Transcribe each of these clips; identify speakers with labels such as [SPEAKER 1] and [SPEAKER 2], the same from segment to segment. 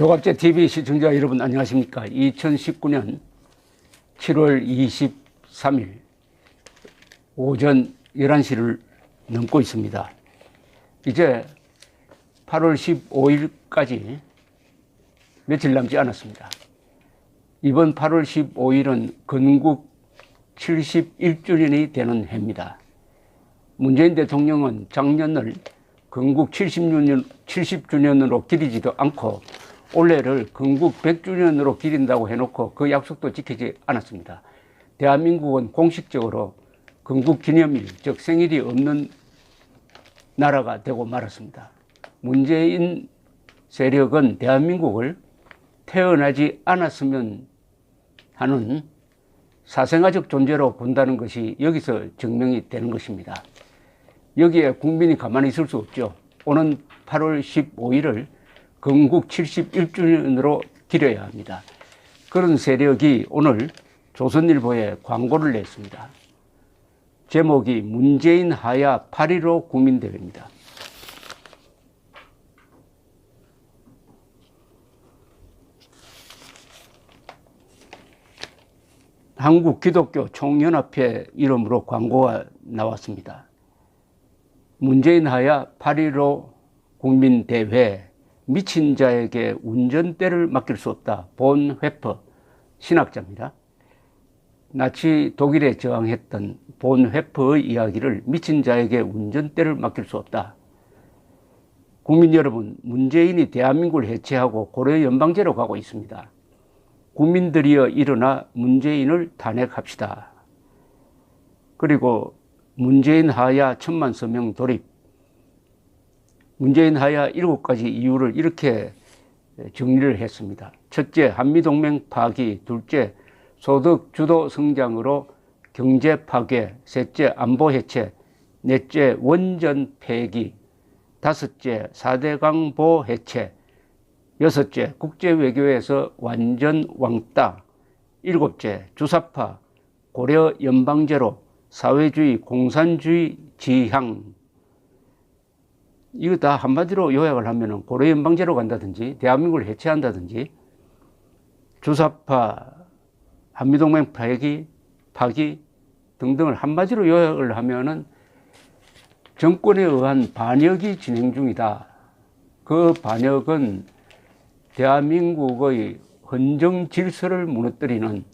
[SPEAKER 1] 조갑제 TV 시청자 여러분 안녕하십니까? 2019년 7월 23일 오전 11시를 넘고 있습니다. 이제 8월 15일까지 며칠 남지 않았습니다. 이번 8월 15일은 건국 71주년이 되는 해입니다. 문재인 대통령은 작년을 건국 70주년으로 기리지도 않고 올해를 건국 100주년으로 기린다고 해놓고 그 약속도 지키지 않았습니다. 대한민국은 공식적으로 건국 기념일, 즉 생일이 없는 나라가 되고 말았습니다. 문재인 세력은 대한민국을 태어나지 않았으면 하는 사생아적 존재로 본다는 것이 여기서 증명이 되는 것입니다. 여기에 국민이 가만히 있을 수 없죠. 오는 8월 15일을 건국 71주년으로 기려야 합니다. 그런 세력이 오늘 조선일보에 광고를 냈습니다. 제목이 문재인 하야 8.15 국민대회입니다. 한국기독교총연합회 이름으로 광고가 나왔습니다. 문재인 하야 8.15 국민대회, 미친 자에게 운전대를 맡길 수 없다. 본 회퍼 신학자입니다. 나치 독일에 저항했던 본 회퍼의 이야기를 미친 자에게 운전대를 맡길 수 없다. 국민 여러분, 문재인이 대한민국을 해체하고 고려 연방제로 가고 있습니다. 국민들이여 일어나 문재인을 탄핵합시다. 그리고 문재인 하야 1000만 서명 돌입, 문재인 하야 7가지 이유를 이렇게 정리를 했습니다. 첫째, 한미동맹 파기. 둘째, 소득 주도 성장으로 경제 파괴. 셋째, 안보 해체. 넷째, 원전 폐기. 다섯째, 4대 강보 해체. 여섯째, 국제 외교에서 완전 왕따. 일곱째, 주사파, 고려 연방제로, 사회주의, 공산주의 지향. 이거 다 한마디로 요약을 하면 고려 연방제로 간다든지 대한민국을 해체한다든지 주사파, 한미동맹 파기 등등을 한마디로 요약을 하면은 정권에 의한 반역이 진행 중이다. 그 반역은 대한민국의 헌정 질서를 무너뜨리는,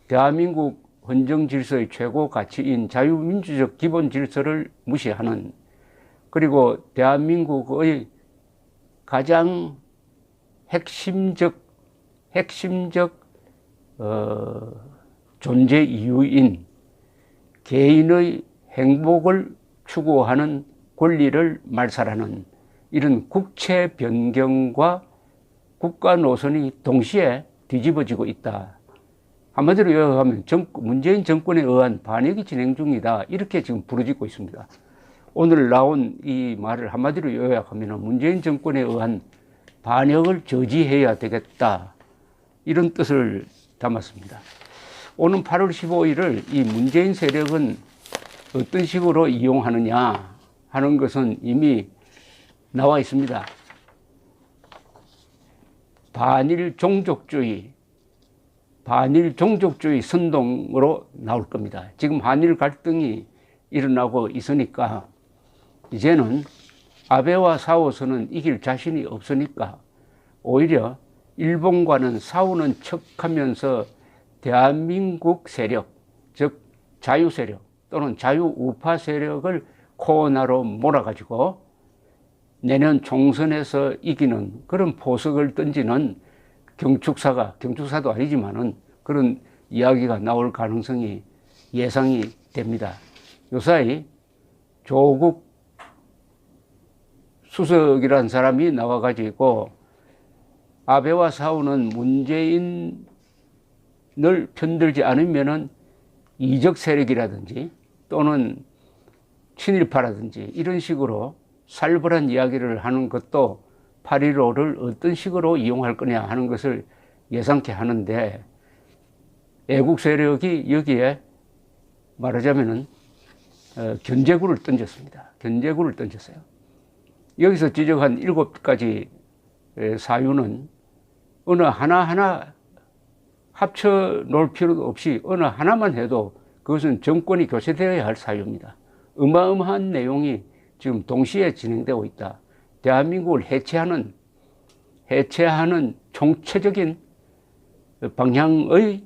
[SPEAKER 1] 대한민국 헌정 질서의 최고 가치인 자유민주적 기본 질서를 무시하는, 그리고 대한민국의 가장 핵심적 존재 이유인 개인의 행복을 추구하는 권리를 말살하는 이런 국채 변경과 국가 노선이 동시에 뒤집어지고 있다. 한마디로 요약하면 문재인 정권에 의한 반역이 진행 중이다. 이렇게 지금 부르짖고 있습니다. 오늘 나온 이 말을 한마디로 요약하면 문재인 정권에 의한 반역을 저지해야 되겠다. 이런 뜻을 담았습니다. 오는 8월 15일을 이 문재인 세력은 어떤 식으로 이용하느냐 하는 것은 이미 나와 있습니다. 반일 종족주의 선동으로 나올 겁니다. 지금 한일 갈등이 일어나고 있으니까 이제는 아베와 싸워서는 이길 자신이 없으니까 오히려 일본과는 싸우는 척하면서 대한민국 세력, 즉 자유 세력 또는 자유 우파 세력을 코너로 몰아가지고 내년 총선에서 이기는 그런 포석을 던지는 경축사도 아니지만은 그런 이야기가 나올 가능성이 예상이 됩니다. 요사이 조국 수석이라는 사람이 나와가지고 아베와 싸우는 문재인을 편들지 않으면은 이적 세력이라든지 또는 친일파라든지 이런 식으로 살벌한 이야기를 하는 것도 8.15를 어떤 식으로 이용할 거냐 하는 것을 예상케 하는데, 애국 세력이 여기에 말하자면은 견제구를 던졌습니다. 견제구를 던졌어요. 여기서 지적한 7가지 사유는 어느 하나하나 합쳐 놓을 필요도 없이 어느 하나만 해도 그것은 정권이 교체되어야 할 사유입니다. 어마어마한 내용이 지금 동시에 진행되고 있다. 대한민국을 해체하는 총체적인 방향의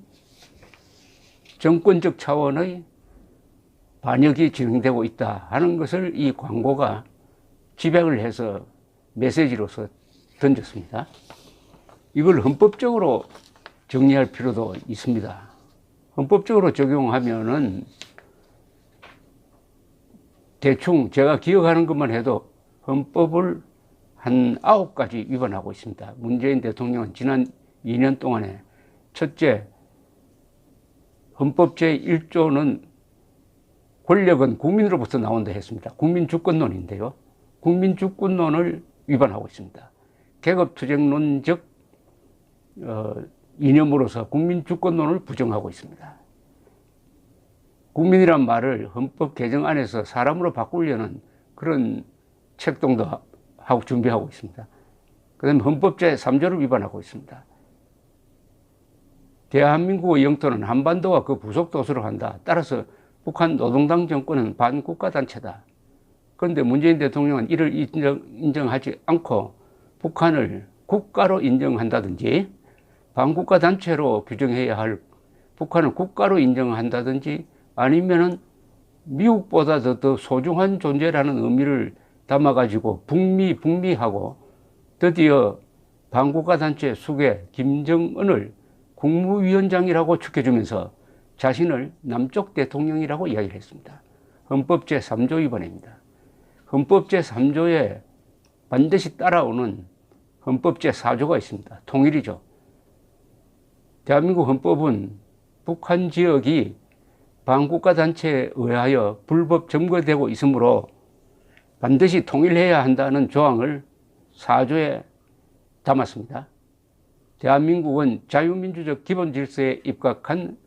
[SPEAKER 1] 정권적 차원의 반역이 진행되고 있다 하는 것을 이 광고가 기백을 해서 메시지로서 던졌습니다. 이걸 헌법적으로 정리할 필요도 있습니다. 헌법적으로 적용하면은 대충 제가 기억하는 것만 해도 헌법을 한 9가지 위반하고 있습니다. 문재인 대통령은 지난 2년 동안에 첫째, 헌법 제1조는 권력은 국민으로부터 나온다 했습니다. 국민주권론인데요. 국민주권론을 위반하고 있습니다. 계급투쟁론적 이념으로서 국민주권론을 부정하고 있습니다. 국민이란 말을 헌법 개정 안에서 사람으로 바꾸려는 그런 책동도 하고 준비하고 있습니다. 그 다음에 헌법 제3조를 위반하고 있습니다. 대한민국의 영토는 한반도와 그 부속 도서로 한다. 따라서 북한 노동당 정권은 반국가단체다. 그런데 문재인 대통령은 이를 인정하지 않고 북한을 국가로 인정한다든지 반국가단체로 규정해야 할 북한을 국가로 인정한다든지 아니면은 미국보다 더 소중한 존재라는 의미를 담아가지고 북미하고 드디어 반국가단체 수계 김정은을 국무위원장이라고 축해주면서 자신을 남쪽 대통령이라고 이야기를 했습니다. 헌법 제3조 위반입니다. 헌법 제3조에 반드시 따라오는 헌법 제4조가 있습니다. 통일이죠. 대한민국 헌법은 북한 지역이 반국가단체에 의하여 불법 점거되고 있으므로 반드시 통일해야 한다는 조항을 4조에 담았습니다. 대한민국은 자유민주적 기본질서에 입각한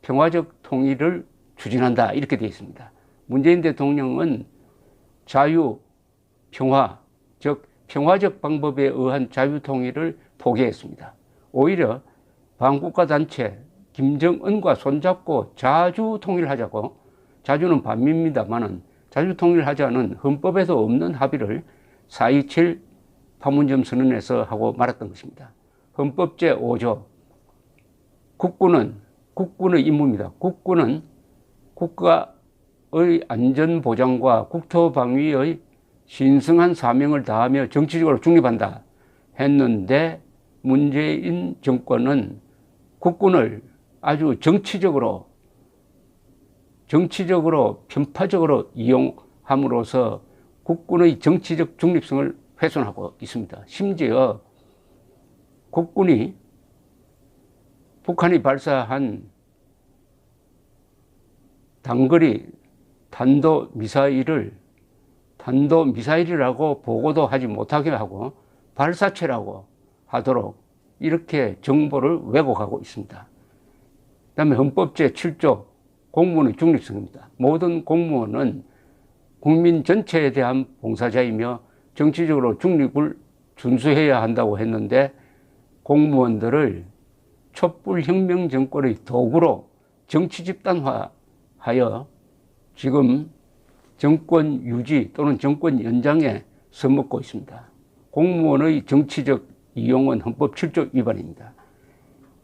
[SPEAKER 1] 평화적 통일을 추진한다 이렇게 되어 있습니다. 문재인 대통령은 자유, 평화, 즉 평화적 방법에 의한 자유통일을 포기했습니다. 오히려 반국가단체 김정은과 손잡고 자주통일하자고, 자주는 반미입니다만은 자주통일하자는 헌법에도 없는 합의를 4.27 판문점 선언에서 하고 말았던 것입니다. 헌법 제5조 국군의 임무입니다. 국군은 국가의 안전보장과 국토방위의 신성한 사명을 다하며 정치적으로 중립한다 했는데 문재인 정권은 국군을 아주 정치적으로 편파적으로 이용함으로써 국군의 정치적 중립성을 훼손하고 있습니다. 심지어 국군이 북한이 발사한 단거리 탄도미사일이라고 보고도 하지 못하게 하고 발사체라고 하도록 이렇게 정보를 왜곡하고 있습니다. 그 다음에 헌법 제7조 공무원의 중립성입니다. 모든 공무원은 국민 전체에 대한 봉사자이며 정치적으로 중립을 준수해야 한다고 했는데 공무원들을 촛불혁명 정권의 도구로 정치 집단화하여 지금 정권 유지 또는 정권 연장에 써먹고 있습니다. 공무원의 정치적 이용은 헌법 7조 위반입니다.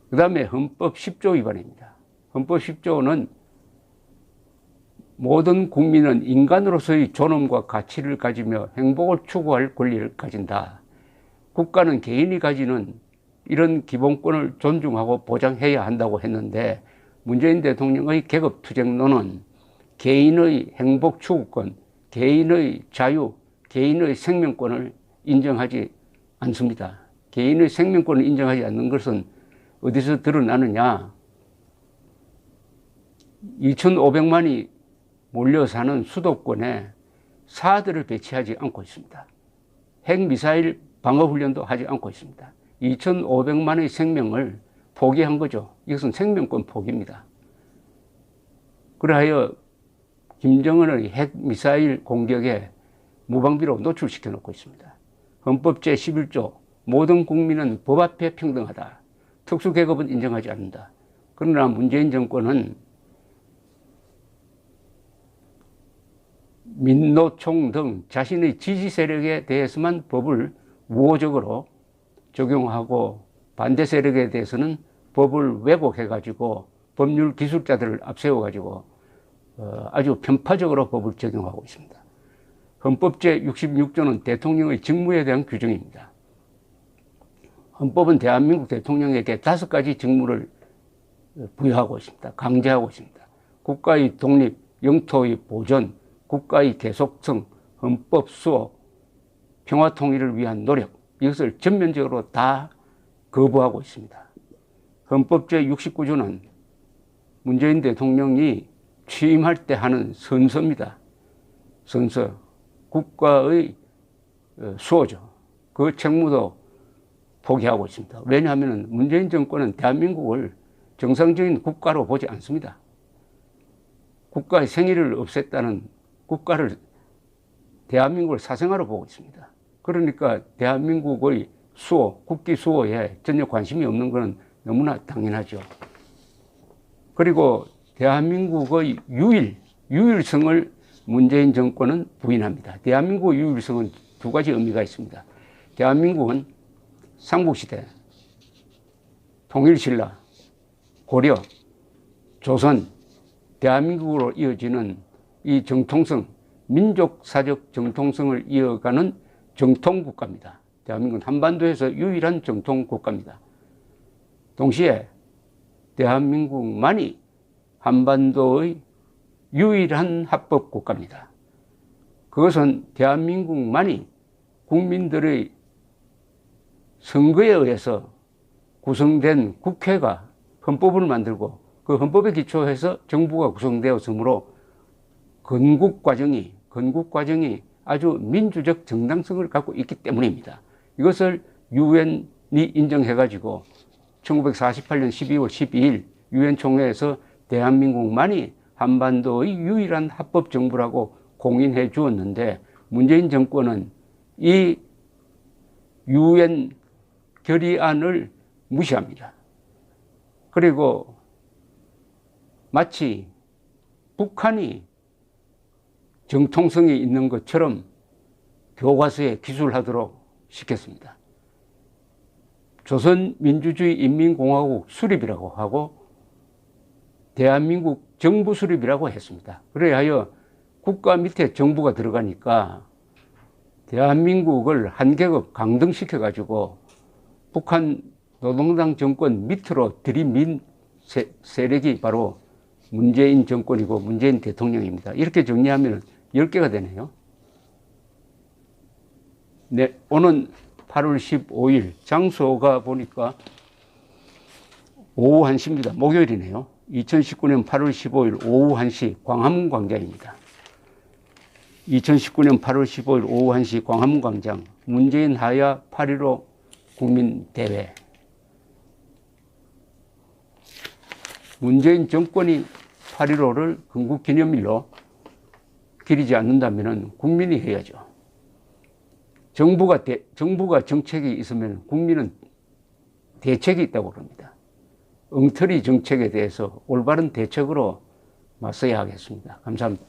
[SPEAKER 1] 그 다음에 헌법 10조 위반입니다. 헌법 10조는 모든 국민은 인간으로서의 존엄과 가치를 가지며 행복을 추구할 권리를 가진다. 국가는 개인이 가지는 이런 기본권을 존중하고 보장해야 한다고 했는데 문재인 대통령의 계급투쟁론은 개인의 행복 추구권, 개인의 자유, 개인의 생명권을 인정하지 않습니다. 개인의 생명권을 인정하지 않는 것은 어디서 드러나느냐? 2,500만이 몰려 사는 수도권에 사들을 배치하지 않고 있습니다. 핵미사일 방어훈련도 하지 않고 있습니다. 2,500만의 생명을 포기한 거죠. 이것은 생명권 포기입니다. 그러하여 김정은의 핵미사일 공격에 무방비로 노출시켜 놓고 있습니다. 헌법 제11조 모든 국민은 법 앞에 평등하다. 특수계급은 인정하지 않는다. 그러나 문재인 정권은 민노총 등 자신의 지지 세력에 대해서만 법을 우호적으로 적용하고 반대 세력에 대해서는 법을 왜곡해가지고 법률 기술자들을 앞세워가지고 아주 편파적으로 법을 적용하고 있습니다. 헌법 제66조는 대통령의 직무에 대한 규정입니다. 헌법은 대한민국 대통령에게 5가지 직무를 부여하고 있습니다. 강제하고 있습니다. 국가의 독립, 영토의 보존, 국가의 계속성, 헌법 수호, 평화 통일을 위한 노력, 이것을 전면적으로 다 거부하고 있습니다. 헌법 제69조는 문재인 대통령이 취임할 때 하는 선서입니다. 선서, 국가의 수호죠. 그 책무도 포기하고 있습니다. 왜냐하면 문재인 정권은 대한민국을 정상적인 국가로 보지 않습니다. 국가의 생일을 없앴다는 국가를 대한민국을 사생아로 보고 있습니다. 그러니까 대한민국의 수호, 국기 수호에 전혀 관심이 없는 것은 너무나 당연하죠. 그리고 대한민국의 유일성을 문재인 정권은 부인합니다. 대한민국의 유일성은 2가지 의미가 있습니다. 대한민국은 삼국시대, 통일신라, 고려, 조선, 대한민국으로 이어지는 이 정통성, 민족사적 정통성을 이어가는 정통국가입니다. 대한민국은 한반도에서 유일한 정통국가입니다. 동시에 대한민국만이 한반도의 유일한 합법국가입니다. 그것은 대한민국만이 국민들의 선거에 의해서 구성된 국회가 헌법을 만들고 그 헌법에 기초해서 정부가 구성되었으므로 건국 과정이 아주 민주적 정당성을 갖고 있기 때문입니다. 이것을 유엔이 인정해가지고 1948년 12월 12일 유엔 총회에서 대한민국만이 한반도의 유일한 합법 정부라고 공인해 주었는데 문재인 정권은 이 유엔 결의안을 무시합니다. 그리고 마치 북한이 정통성이 있는 것처럼 교과서에 기술하도록 시켰습니다. 조선민주주의 인민공화국 수립이라고 하고 대한민국 정부 수립이라고 했습니다. 그래야 하여 국가 밑에 정부가 들어가니까 대한민국을 한 계급 강등시켜가지고 북한 노동당 정권 밑으로 들이민 세력이 바로 문재인 정권이고 문재인 대통령입니다. 이렇게 정리하면 10개가 되네요. 네, 오늘 8월 15일 장소가 보니까 오후 1시입니다. 목요일이네요. 2019년 8월 15일 오후 1시 광화문 광장입니다. 2019년 8월 15일 오후 1시 광화문 광장 문재인 하야 8.15 국민대회. 문재인 정권이 8.15를 건국기념일로 기리지 않는다면 국민이 해야죠. 정부가 정책이 있으면 국민은 대책이 있다고 그럽니다. 엉터리 정책에 대해서 올바른 대책으로 맞서야 하겠습니다. 감사합니다.